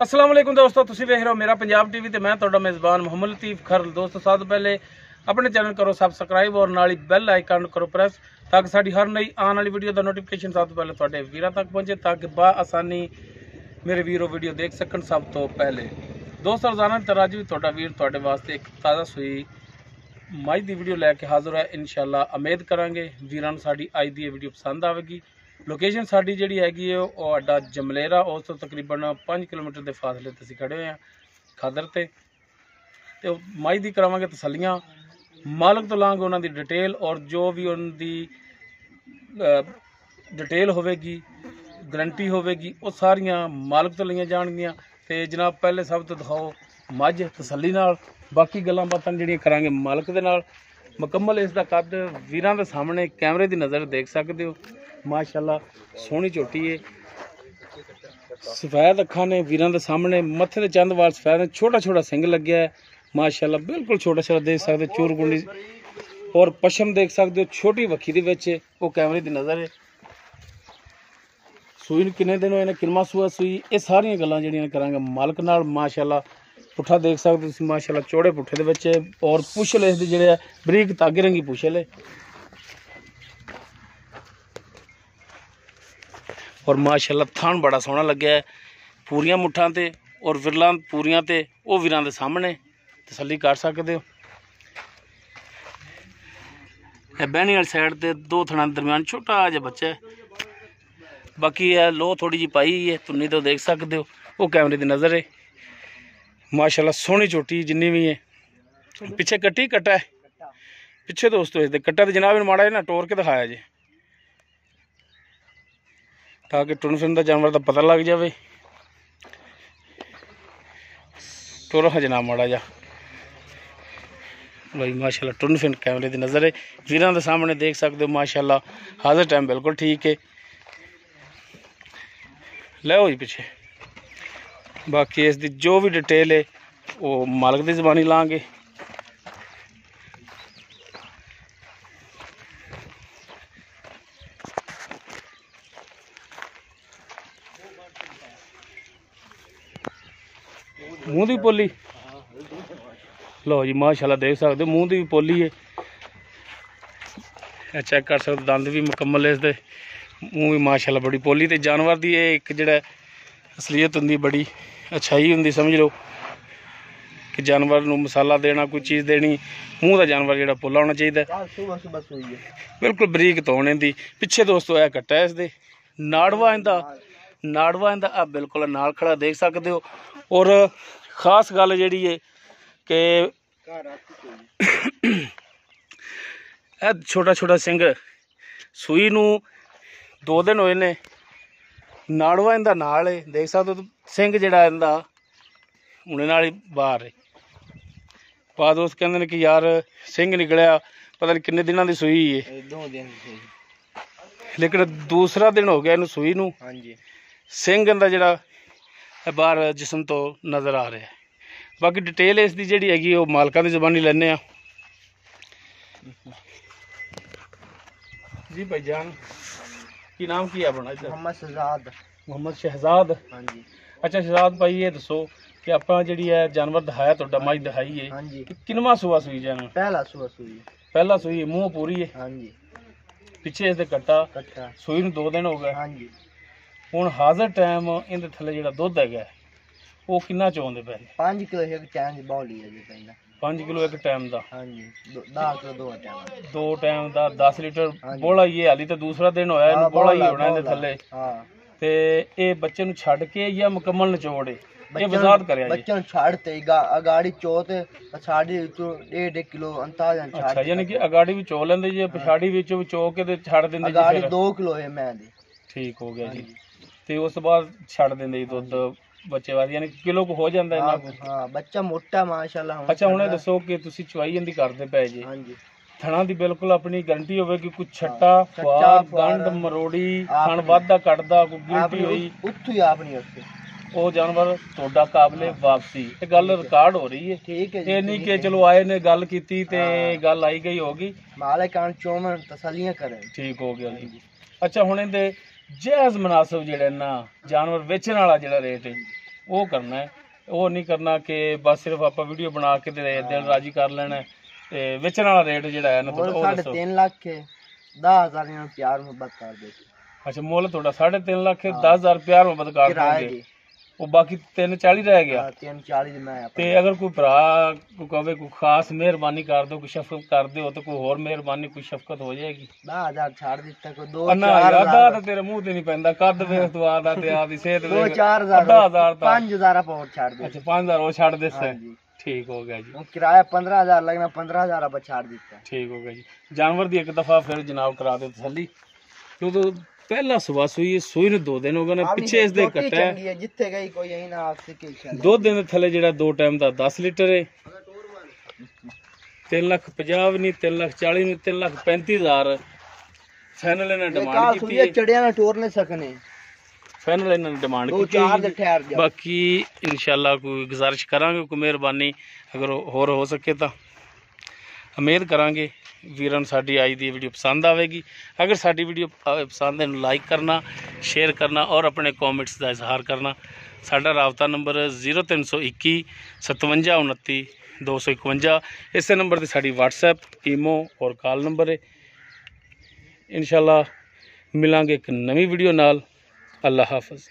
अस्सलाम वालेकुम दोस्तों, तुसीं वेख रहे हो मेरा पंजाब टीवी ते मैं तुहाडा मेज़बान मोहम्मद लतीफ़ खरल। दोस्तों सब तो पहले अपने चैनल करो सबसक्राइब और नाल ही बैल आइकन करो प्रेस ताकि साडी हर नई आने वाली वीडियो का नोटिफिकेशन सब तो पहले तुहाडे वीरां तक पहुंचे ताकि बा आसानी मेरे वीरों वीडियो देख सकन। सब तो पहले दोस्तों रोजाना तरह अज भी तुहाडा वीर तुहाडे वास्ते एक ताज़ा सूई मझ की वीडियो लैके हाजिर है। इंशाअल्लाह उम्मीद करांगे वीरां नूं साडी अज दी वीडियो पसंद आवेगी। लोकेशन साडी जिहड़ी हैगी है वो अड्डा जमलेरा, उस तो तकरीबन 5 किलोमीटर के फासले ते असीं खड़े हुए हैं खादर ते मझ दी करावांगे तसल्लियां, मालक तो लांगे उन्हां दी डिटेल और जो भी उन्हां दी डिटेल होवेगी गारंटी होवेगी वो सारियां मालक तो लईयां जाणगियां। ते जनाब पहले सब तो दिखाओ मझ तसल्ली नाल, बाकी गल्लां बातां जिहड़ियां करांगे मालक दे नाल। मुकम्मल इसका कद वीरां दे सामने कैमरे की नज़र देख सकते हो। माशाअल्लाह सोहनी झोटी है, सफेद अखां ने वीरां दे सामने, मत्थे ते चंद वाल सफेद ने, छोटा छोटा सिंग लग्या है माशाअल्लाह, बिल्कुल छोटा छोटा देख सकते हो। चूरगुंडी और पशम देख सकते हो, छोटी वक्खी दे विच वो कैमरे की नज़र है। सूई किन्ने दिन होए ने, किन्ना सूआ सूई, ये सारियां गल्लां जिहड़ियां करांगे मालक नाल। माशाअल्लाह पुट्ठा देख सकते हो माशाअल्लाह, चौड़े पुट्ठे दे विच और पुछल इसदी जिहड़े बरीक धागे रंगी पुछल है और माशाअल्लाह थान बड़ा सोहना लग्या है। पूरियां मुट्ठां ते और विरलां पूरियां ते वो वीरां दे सामने तसल्ली कर सकते हो। बैहनी वाली साइड ते दो थणां दे दरम्यान छोटा जिहा बच्चा है, बाकी है लो थोड़ी जी पाई है तुन्नी तो देख सकते हो, वो कैमरे की नज़र है। माशाअल्लाह सोहनी चोटी जिन्नी भी है। पिछे कट्टी कट्टा है पिछे दोस्तों, इसके कट्टा तो जनाब माड़ा ना टोर के दिखाया जे ताकि टुन फिरन का जानवर का पता लग जाए। टोर हा जनाब माड़ा जा भाई, माशाअल्लाह टुन फिन कैमरे की नज़र है। वीरां दे सामने देख सकते हो माशाअल्लाह, हाजिर टाइम बिल्कुल ठीक है। लो जी पिछे, बाकी इसकी जो भी डिटेल है वो मालक की जबानी लाँगे। मूँह की पोली लो जी माशाअल्लाह देख सकते हो, मूँह की भी पोली है, चेक कर सकते, दंद भी मुकम्मल है इसके, मूँह भी माशाअल्लाह बड़ी पोली। तो जानवर की एक जिहड़ा असलीयत होंदी, बड़ी अच्छाई होंदी, समझ लो कि जानवर नूं मसाला देना, कोई चीज़ देनी, मूँह का जानवर जिहड़ा पोला होना चाहिए, बिल्कुल बरीक तोने दी। पिछे दोस्तों है कट्टा है इसदे, नाड़वा इंदा आ बिल्कुल नाल खड़ा देख सकते हो। और खास गल जिहड़ी है कि छोटा छोटा सिंह, सूई नूं 2 दिन होए ने, नाड़वा इंदा नाल है देख सकते हो, सिंह जिहड़ा इंदा हुणे नाल ही बाहर है। बाद दोस्त कहंदे ने कि यार सिंह निकलिया, पता नहीं किन्ने दिनां दी सूई है, 2 दिन, लेकिन दूसरा दिन हो गया इन्हूं सूई नूं, सिंह इंदा जिहड़ा बाहर जिसम तो नज़र आ रहा है। बाकी डिटेल इसकी जिहड़ी हैगी वो मालकां दी ज़बानी लैने आ जी। भाईजान की नाम की है अपना? मोहम्मद शहजाद। हाँ जी। अच्छा शहजाद भाई, ये दसो कि अपना जिहड़ी है जानवर दिखाया तो मझ दिखाई है, हाँ जी। किनवा सूआ सूई जानवर? पहला सूआ सूई। पहला सूई है, मूँह पूरी है। हाँ जी। पिछे इसके कट्टा कट्टा, सूई नूं 2 दिन हो गए। हाँ जी। हुण हाज़र टाइम इहदे थल्ले जिहड़ा दुध हैगा वो किन्ना चोंदे पे? 5 किलो एक टाइम दी बौली है जी पहला। 5 किलो एक टाइम का? हाँ जी। 10 किलो 2 टाइम का 10 लीटर बोला ही है। हाली तो दूसरा दिन होया, इहनूं बोला ही होना इहदे थल्ले। हाँ। ते ये बच्चे नूं छड्ड के या मुकम्मल निचोड़ है? ये वजाहत करया जी। बच्चे नूं छड्ड ते अगाड़ी चोत पछाड़ी विचों 1.5 किलो अंदाज़न छड्ड। अच्छा, यानी कि अगाड़ी भी चो लेंदे जी, पछाड़ी विचों भी चो के ते छड्ड दिंदे जी? अगाड़ी 2 किलो है मैं दी। ठीक हो गया जी। ते उस बाद छड्ड दिंदे जी दुध बच्चे वाद, यानी किलो को हो जाता है? हाँ, बच्चा मोटा माशाअल्लाह। अच्छा हुणे दसो कि तुसीं चवाई इंदी करदे पए जी? हाँ जी। थणा दी बिल्कुल अपनी गारंटी होवेगी? कुछ छट्टा खुआर गंढ मरोड़ी थण वाधा कटदा कोई गिनती होई उत्थों ही अपनी उससे वो जानवर तोड़ा काबले वापसी? ये गल रिकॉर्ड हो रही है, ठीक है? ये नहीं कि चलो आए ने गल कीती ते गल आई गई होगी, मालिक आन चोमन तसल्लियां करें। ठीक हो गया जी। अच्छा हुणे दे जायज़ मुनासिब जिहड़े ना जानवर बेचण वाला जिहड़ा रेट है ਉਹ ਕਰਨਾ ਹੈ। ਉਹ ਨਹੀਂ ਕਰਨਾ ਕਿ ਬਸ ਸਿਰਫ ਆਪਾਂ ਵੀਡੀਓ ਬਣਾ ਕੇ ਤੇ ਦਿਲ ਰਾਜੀ ਕਰ ਲੈਣਾ ਹੈ। ਤੇ ਵੇਚਣ ਵਾਲਾ ਰੇਟ ਜਿਹੜਾ ਹੈ ਨਾ ਤੁਹਾਡਾ ਉਹ ਦੱਸੋ। 3.5 ਲੱਖ ਹੈ, 10,000 ਨਾਲ ਪਿਆਰ ਮੁਹੱਬਤ ਕਰ ਦੇ। ਅੱਛਾ, ਮੁੱਲ ਤੁਹਾਡਾ 3.5 ਲੱਖ ਹੈ, 10,000 ਪਿਆਰ ਮੁਹੱਬਤ ਕਰ ਦੋਗੇ। ਉਹ ਬਾਕੀ 340 ਰਹਿ ਗਿਆ। 340 ਮੈਂ ਤੇ ਅਗਰ ਕੋਈ ਭਰਾ ਕੋਈ ਕਹੇ ਕੋਈ ਖਾਸ ਮਿਹਰਬਾਨੀ ਕਰ ਦਿਓ, ਕੋਈ ਸ਼ਫਕਤ ਕਰ ਦਿਓ ਤੇ ਕੋਈ ਹੋਰ ਮਿਹਰਬਾਨੀ ਕੋਈ ਸ਼ਫਕਤ ਹੋ ਜਾਏਗੀ। 10,000 ਛੱਡ ਦਿੱਤਾ, ਕੋਈ 2-4 ਯਾਦਾ ਤਾਂ ਤੇਰੇ ਮੂੰਹ ਤੇ ਨਹੀਂ ਪੈਂਦਾ, ਕੱਦ ਵੇਖ ਤੂੰ ਆਦਾ ਤੇ ਆਪਦੀ ਸਿਹਤ ਵੇਖ। 2-4,000 5,000 ਪਾਉ ਛੱਡ ਦੇ। ਅੱਛਾ 5,000 ਉਹ ਛੱਡ ਦੇ। ਠੀਕ ਹੋ ਗਿਆ ਜੀ। ਕਿਰਾਇਆ 15,000 ਲੱਗਣਾ, 15,000 ਆਪਾਂ ਛੱਡ ਦਿੱਤਾ। ਠੀਕ ਹੋ ਗਿਆ ਜੀ। ਜਾਨਵਰ ਦੀ ਇੱਕ ਦਫਾ ਫਿਰ ਜਨਾਬ ਕਰਾ ਦਿਓ ਤਸੱਲੀ, ਕਿਉਂਕਿ ਪਹਿਲਾ ਸਵਾ ਸੂਈ ਨੂੰ 2 ਦਿਨ ਹੋ ਗਏ ਨੇ, ਪਿੱਛੇ ਇਸ ਦੇ ਘਟਾ ਹੈ। ਜਿੱਥੇ ਗਈ ਕੋਈ ਐ ਨਾ ਆਖ ਕੇ 2 ਦਿਨ ਦੇ ਥੱਲੇ ਜਿਹੜਾ 2 ਟਾਈਮ ਦਾ 10 ਲੀਟਰ ਹੈ। 3,50,000 ਨਹੀਂ, 3,40,000 ਨਹੀਂ, 3,35,000 ਫਾਈਨਲ ਇਹਨਾਂ ਡਿਮਾਂਡ ਕੀਤੀ ਹੈ। ਚੜਿਆ ਨਾ ਟੋਰ ਨਹੀਂ ਸਕਨੇ, ਫਾਈਨਲ ਇਹਨਾਂ ਨੇ ਡਿਮਾਂਡ ਕੀਤੀ ਹੈ। ਬਾਕੀ ਇਨਸ਼ਾਅੱਲਾ ਕੋਈ ਗੁਜ਼ਾਰਿਸ਼ ਕਰਾਂਗੇ, ਕੋਈ ਮਿਹਰਬਾਨੀ ਅਗਰ ਹੋਰ ਹੋ ਸਕੇ ਤਾਂ ਉਮੀਦ ਕਰਾਂਗੇ ਵੀਰਾਂ ਨੂੰ ਸਾਡੀ ਅੱਜ ਦੀ ਵੀਡੀਓ ਪਸੰਦ ਆਵੇਗੀ। ਅਗਰ ਸਾਡੀ ਵੀਡੀਓ ਪਸੰਦ ਹੈ, ਲਾਈਕ ਕਰਨਾ, ਸ਼ੇਅਰ ਕਰਨਾ ਔਰ ਆਪਣੇ ਕਮੈਂਟਸ ਦਾ ਇਜ਼ਹਾਰ ਕਰਨਾ। ਸਾਡਾ ਰਾਬਤਾ ਨੰਬਰ 0321 57 29 251। ਇਸੇ ਨੰਬਰ ਤੇ ਸਾਡੀ WhatsApp, ਈਮੋ ਔਰ ਕਾਲ ਨੰਬਰ ਹੈ। ਇਨਸ਼ਾਅੱਲਾ ਮਿਲਾਂਗੇ ਇੱਕ ਨਵੀਂ ਵੀਡੀਓ ਨਾਲ। ਅੱਲਾ ਹਾਫਿਜ਼।